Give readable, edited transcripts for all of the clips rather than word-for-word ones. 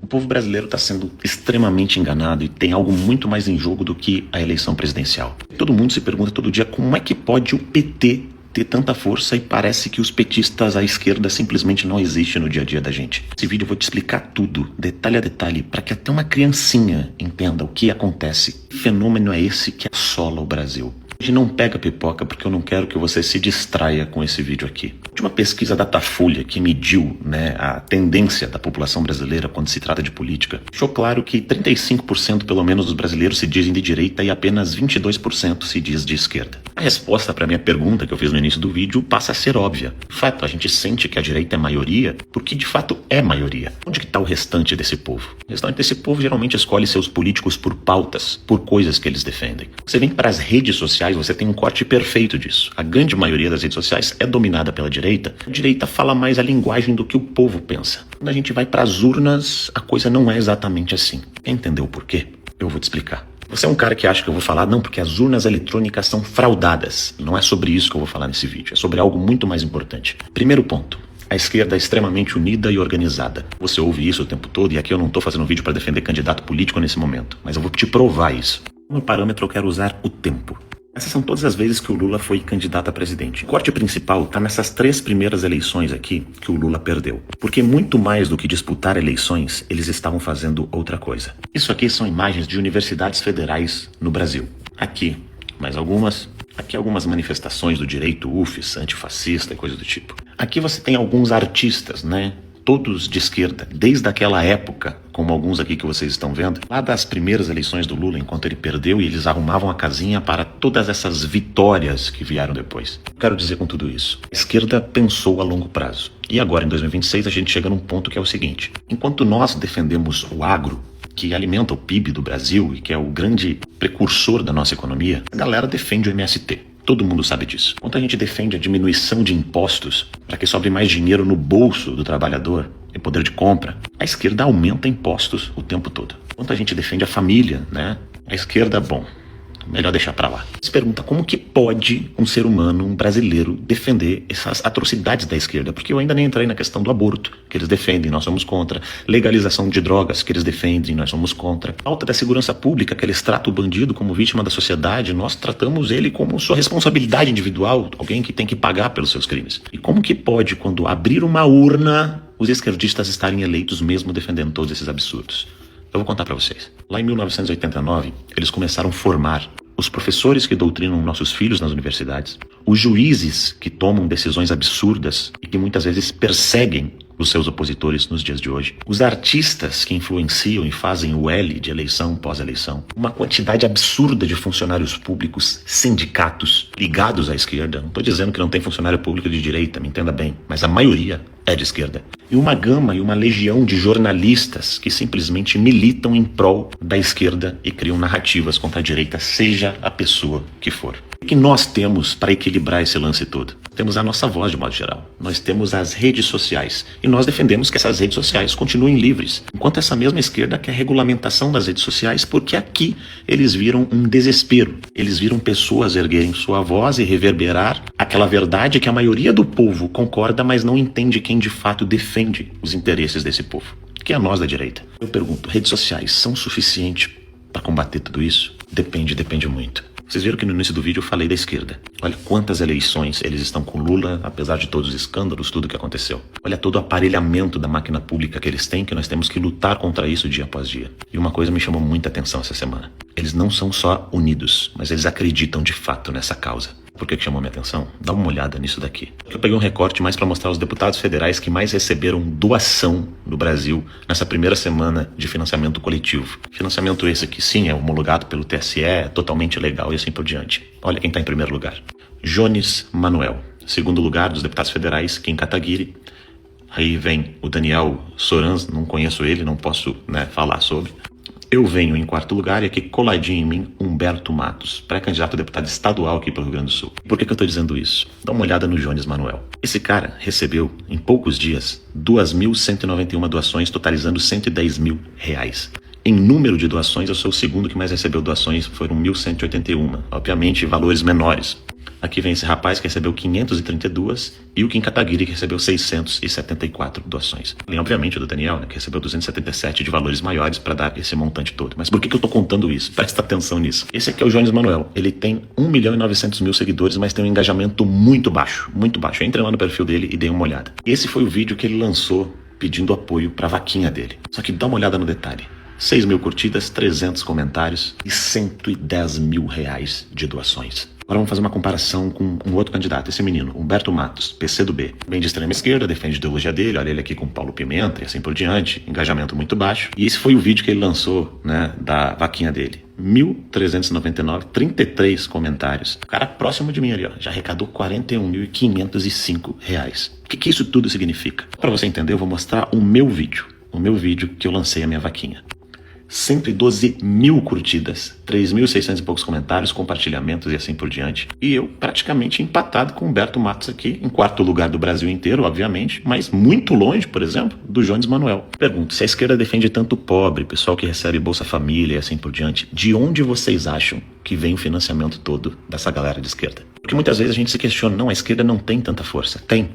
O povo brasileiro está sendo extremamente enganado e tem algo muito mais em jogo do que a eleição presidencial. Todo mundo se pergunta todo dia como é que pode o PT ter tanta força e parece que os petistas à esquerda simplesmente não existem no dia a dia da gente. Nesse vídeo eu vou te explicar tudo, detalhe a detalhe, para que até uma criancinha entenda o que acontece. Que fenômeno é esse que assola o Brasil? Hoje não pega pipoca porque eu não quero que você se distraia com esse vídeo aqui. De uma pesquisa da Datafolha que mediu a tendência da população brasileira quando se trata de política, deixou claro que 35% pelo menos dos brasileiros se dizem de direita e apenas 22% se diz de esquerda. A resposta para a minha pergunta que eu fiz no início do vídeo passa a ser óbvia. De fato, a gente sente que a direita é maioria porque de fato é maioria. Onde que está o restante desse povo? O restante desse povo geralmente escolhe seus políticos por pautas, por coisas que eles defendem. Você vem para as redes sociais, você tem um corte perfeito disso. A grande maioria das redes sociais é dominada pela direita. A direita fala mais a linguagem do que o povo pensa. Quando a gente vai para as urnas, a coisa não é exatamente assim. Quer entender o porquê? Eu vou te explicar. Você é um cara que acha que eu vou falar, não, porque as urnas eletrônicas são fraudadas. Não é sobre isso que eu vou falar nesse vídeo. É sobre algo muito mais importante. Primeiro ponto. A esquerda é extremamente unida e organizada. Você ouve isso o tempo todo e aqui eu não estou fazendo um vídeo para defender candidato político nesse momento. Mas eu vou te provar isso. Como parâmetro eu quero usar o tempo. Essas são todas as vezes que o Lula foi candidato a presidente. O corte principal está nessas 3 primeiras eleições aqui que o Lula perdeu. Porque muito mais do que disputar eleições, eles estavam fazendo outra coisa. Isso aqui são imagens de universidades federais no Brasil. Aqui, mais algumas. Aqui algumas manifestações do direito UFES, antifascista e coisa do tipo. Aqui você tem alguns artistas, todos de esquerda, desde aquela época, como alguns aqui que vocês estão vendo, lá das primeiras eleições do Lula, enquanto ele perdeu, e eles arrumavam a casinha para todas essas vitórias que vieram depois. Quero dizer com tudo isso, a esquerda pensou a longo prazo. E agora, em 2026, a gente chega num ponto que é o seguinte: enquanto nós defendemos o agro, que alimenta o PIB do Brasil e que é o grande precursor da nossa economia, a galera defende o MST. Todo mundo sabe disso. Enquanto a gente defende a diminuição de impostos para que sobre mais dinheiro no bolso do trabalhador e poder de compra, a esquerda aumenta impostos o tempo todo. Enquanto a gente defende a família, a esquerda, melhor deixar pra lá. Se pergunta como que pode um ser humano, um brasileiro, defender essas atrocidades da esquerda? Porque eu ainda nem entrei na questão do aborto, que eles defendem, nós somos contra. Legalização de drogas, que eles defendem, nós somos contra. Falta da segurança pública, que eles tratam o bandido como vítima da sociedade, nós tratamos ele como sua responsabilidade individual, alguém que tem que pagar pelos seus crimes. E como que pode, quando abrir uma urna, os esquerdistas estarem eleitos mesmo defendendo todos esses absurdos? Eu vou contar para vocês. Lá em 1989, eles começaram a formar os professores que doutrinam nossos filhos nas universidades, os juízes que tomam decisões absurdas e que muitas vezes perseguem os seus opositores nos dias de hoje, os artistas que influenciam e fazem o L de eleição pós-eleição, uma quantidade absurda de funcionários públicos, sindicatos ligados à esquerda. Não estou dizendo que não tem funcionário público de direita, me entenda bem, mas a maioria é de esquerda. E uma gama e uma legião de jornalistas que simplesmente militam em prol da esquerda e criam narrativas contra a direita, seja a pessoa que for. O que nós temos para equilibrar esse lance todo? Temos a nossa voz de modo geral. Nós temos as redes sociais. E nós defendemos que essas redes sociais continuem livres. Enquanto essa mesma esquerda quer regulamentação das redes sociais, porque aqui eles viram um desespero. Eles viram pessoas erguerem sua voz e reverberar aquela verdade que a maioria do povo concorda, mas não entende quem de fato defende os interesses desse povo, que é nós da direita. Eu pergunto, redes sociais são suficientes para combater tudo isso? Depende muito. Vocês viram que no início do vídeo eu falei da esquerda. Olha quantas eleições eles estão com Lula, apesar de todos os escândalos, tudo que aconteceu. Olha todo o aparelhamento da máquina pública que eles têm, que nós temos que lutar contra isso dia após dia. E uma coisa me chamou muita atenção essa semana. Eles não são só unidos, mas eles acreditam de fato nessa causa. Por que chamou minha atenção? Dá uma olhada nisso daqui. Eu peguei um recorte mais para mostrar os deputados federais que mais receberam doação do Brasil nessa primeira semana de financiamento coletivo. Financiamento esse que sim é homologado pelo TSE, é totalmente legal e assim por diante. Olha quem está em primeiro lugar. Jones Manuel. Segundo lugar dos deputados federais, Kim Kataguiri. Aí vem o Daniel Sorans, não conheço ele, não posso falar sobre. Eu venho em quarto lugar e aqui coladinho em mim, Humberto Matos, pré-candidato a deputado estadual aqui para o Rio Grande do Sul. Por que eu estou dizendo isso? Dá uma olhada no Jones Manuel. Esse cara recebeu, em poucos dias, 2.191 doações, totalizando R$110 mil. Em número de doações, eu sou o segundo que mais recebeu doações, foram 1.181. Obviamente, valores menores. Aqui vem esse rapaz que recebeu 532 e o Kim Kataguiri que recebeu 674 doações. Além, obviamente, do Daniel, né, que recebeu 277 de valores maiores para dar esse montante todo. Mas por que eu tô contando isso? Presta atenção nisso. Esse aqui é o Jones Manuel. Ele tem 1.900.000 seguidores, mas tem um engajamento muito baixo, muito baixo. Entre lá no perfil dele e dê uma olhada. Esse foi o vídeo que ele lançou pedindo apoio para a vaquinha dele. Só que dá uma olhada no detalhe. 6.000 curtidas, 300 comentários e 110 mil reais de doações. Agora vamos fazer uma comparação com um outro candidato, esse menino, Humberto Matos, PCdoB. Bem de extrema esquerda, defende a ideologia dele, olha ele aqui com Paulo Pimenta e assim por diante, engajamento muito baixo. E esse foi o vídeo que ele lançou, né, da vaquinha dele. 1.399, 33 comentários. O cara próximo de mim ali, ó, já arrecadou 41.505 reais. O que isso tudo significa? Para você entender, eu vou mostrar o meu vídeo que eu lancei a minha vaquinha. 112 mil curtidas, 3.600 e poucos comentários, compartilhamentos e assim por diante. E eu praticamente empatado com o Humberto Matos aqui, em quarto lugar do Brasil inteiro, obviamente, mas muito longe, por exemplo, do Jones Manuel. Pergunto, se a esquerda defende tanto pobre, pessoal que recebe Bolsa Família e assim por diante, de onde vocês acham que vem o financiamento todo dessa galera de esquerda? Porque muitas vezes a gente se questiona, não, a esquerda não tem tanta força. Tem.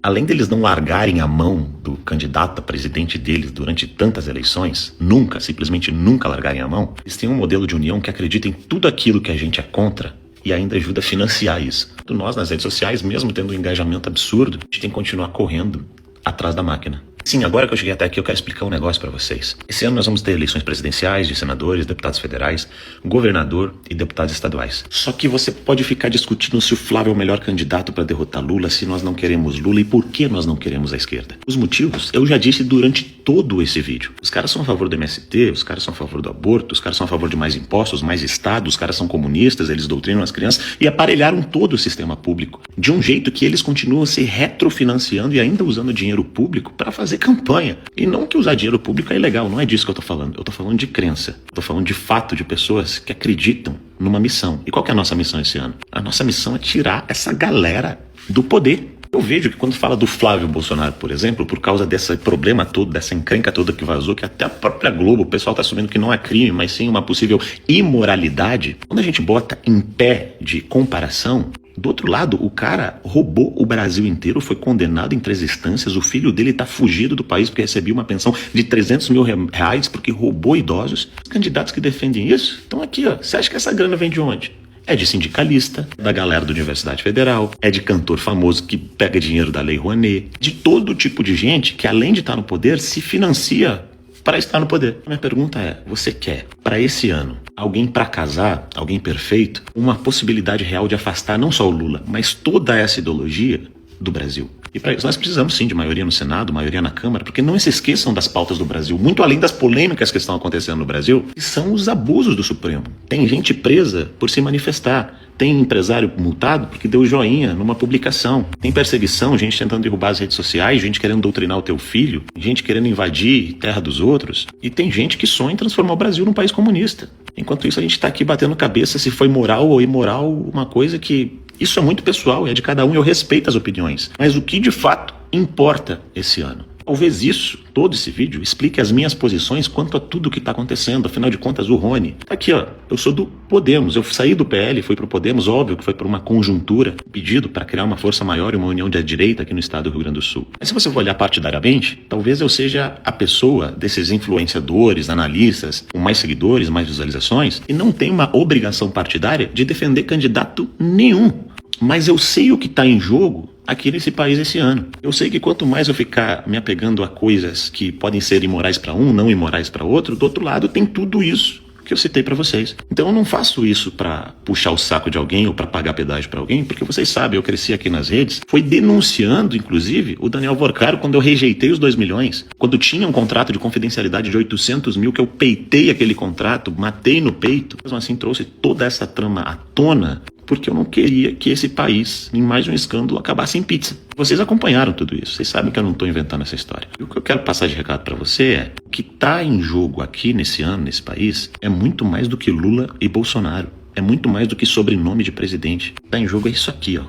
Além deles não largarem a mão do candidato a presidente deles durante tantas eleições, simplesmente nunca largarem a mão, eles têm um modelo de união que acredita em tudo aquilo que a gente é contra e ainda ajuda a financiar isso. Nós, nas redes sociais, mesmo tendo um engajamento absurdo, a gente tem que continuar correndo atrás da máquina. Sim, agora que eu cheguei até aqui, eu quero explicar um negócio pra vocês. Esse ano nós vamos ter eleições presidenciais, de senadores, deputados federais, governador e deputados estaduais. Só que você pode ficar discutindo se o Flávio é o melhor candidato para derrotar Lula, se nós não queremos Lula e por que nós não queremos a esquerda. Os motivos eu já disse durante todo esse vídeo. Os caras são a favor do MST, os caras são a favor do aborto, os caras são a favor de mais impostos, mais Estado, os caras são comunistas, eles doutrinam as crianças e aparelharam todo o sistema público. De um jeito que eles continuam se retrofinanciando e ainda usando dinheiro público para fazer campanha. E não que usar dinheiro público é ilegal, não é disso que eu tô falando. Eu tô falando de crença. Eu tô falando de fato de pessoas que acreditam numa missão. E qual que é a nossa missão esse ano? A nossa missão é tirar essa galera do poder. Eu vejo que quando fala do Flávio Bolsonaro, por exemplo, por causa desse problema todo, dessa encrenca toda que vazou, que até a própria Globo, o pessoal tá assumindo que não é crime, mas sim uma possível imoralidade. Quando a gente bota em pé de comparação, do outro lado, o cara roubou o Brasil inteiro, foi condenado em 3 instâncias, o filho dele tá fugido do país porque recebia uma pensão de 300 mil reais porque roubou idosos. Os candidatos que defendem isso estão aqui, ó. Você acha que essa grana vem de onde? É de sindicalista, da galera da Universidade Federal, é de cantor famoso que pega dinheiro da Lei Rouanet, de todo tipo de gente que, além de estar no poder, se financia para estar no poder. A minha pergunta é, você quer, para esse ano, alguém para casar, alguém perfeito, uma possibilidade real de afastar não só o Lula, mas toda essa ideologia do Brasil? E para isso nós precisamos sim de maioria no Senado, maioria na Câmara, porque não se esqueçam das pautas do Brasil, muito além das polêmicas que estão acontecendo no Brasil, que são os abusos do Supremo. Tem gente presa por se manifestar, tem empresário multado porque deu joinha numa publicação, tem perseguição, gente tentando derrubar as redes sociais, gente querendo doutrinar o teu filho, gente querendo invadir terra dos outros, e tem gente que sonha em transformar o Brasil num país comunista. Enquanto isso a gente está aqui batendo cabeça se foi moral ou imoral, uma coisa que... Isso é muito pessoal, é de cada um e eu respeito as opiniões. Mas o que de fato importa esse ano? Talvez isso, todo esse vídeo, explique as minhas posições quanto a tudo o que está acontecendo. Afinal de contas, o Rony tá aqui, ó. Eu sou do Podemos, eu saí do PL, fui pro Podemos, óbvio que foi por uma conjuntura, pedido para criar uma força maior e uma união da direita aqui no estado do Rio Grande do Sul. Mas se você for olhar partidariamente, talvez eu seja a pessoa desses influenciadores, analistas, com mais seguidores, mais visualizações, e não tem uma obrigação partidária de defender candidato nenhum. Mas eu sei o que está em jogo aqui nesse país esse ano. Eu sei que quanto mais eu ficar me apegando a coisas que podem ser imorais para um, não imorais para outro, do outro lado tem tudo isso que eu citei para vocês. Então eu não faço isso para puxar o saco de alguém ou para pagar pedágio para alguém, porque vocês sabem, eu cresci aqui nas redes, foi denunciando, inclusive, o Daniel Vorcaro quando eu rejeitei os 2 milhões, quando tinha um contrato de confidencialidade de 800 mil, que eu peitei aquele contrato, matei no peito, mas assim trouxe toda essa trama à tona, porque eu não queria que esse país, em mais um escândalo, acabasse em pizza. Vocês acompanharam tudo isso, vocês sabem que eu não estou inventando essa história. E o que eu quero passar de recado para você é, o que está em jogo aqui nesse ano, nesse país, é muito mais do que Lula e Bolsonaro. É muito mais do que sobrenome de presidente. O que está em jogo é isso aqui, ó.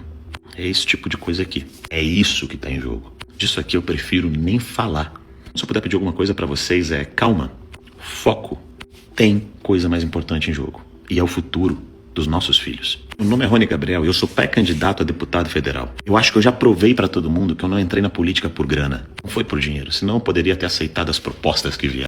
É esse tipo de coisa aqui. É isso que está em jogo. Disso aqui eu prefiro nem falar. Se eu puder pedir alguma coisa para vocês é calma, foco. Tem coisa mais importante em jogo. E é o futuro dos nossos filhos. O nome é Rony Gabriel e eu sou pré-candidato a deputado federal. Eu acho que eu já provei pra todo mundo que eu não entrei na política por grana. Não foi por dinheiro, senão eu poderia ter aceitado as propostas que vieram.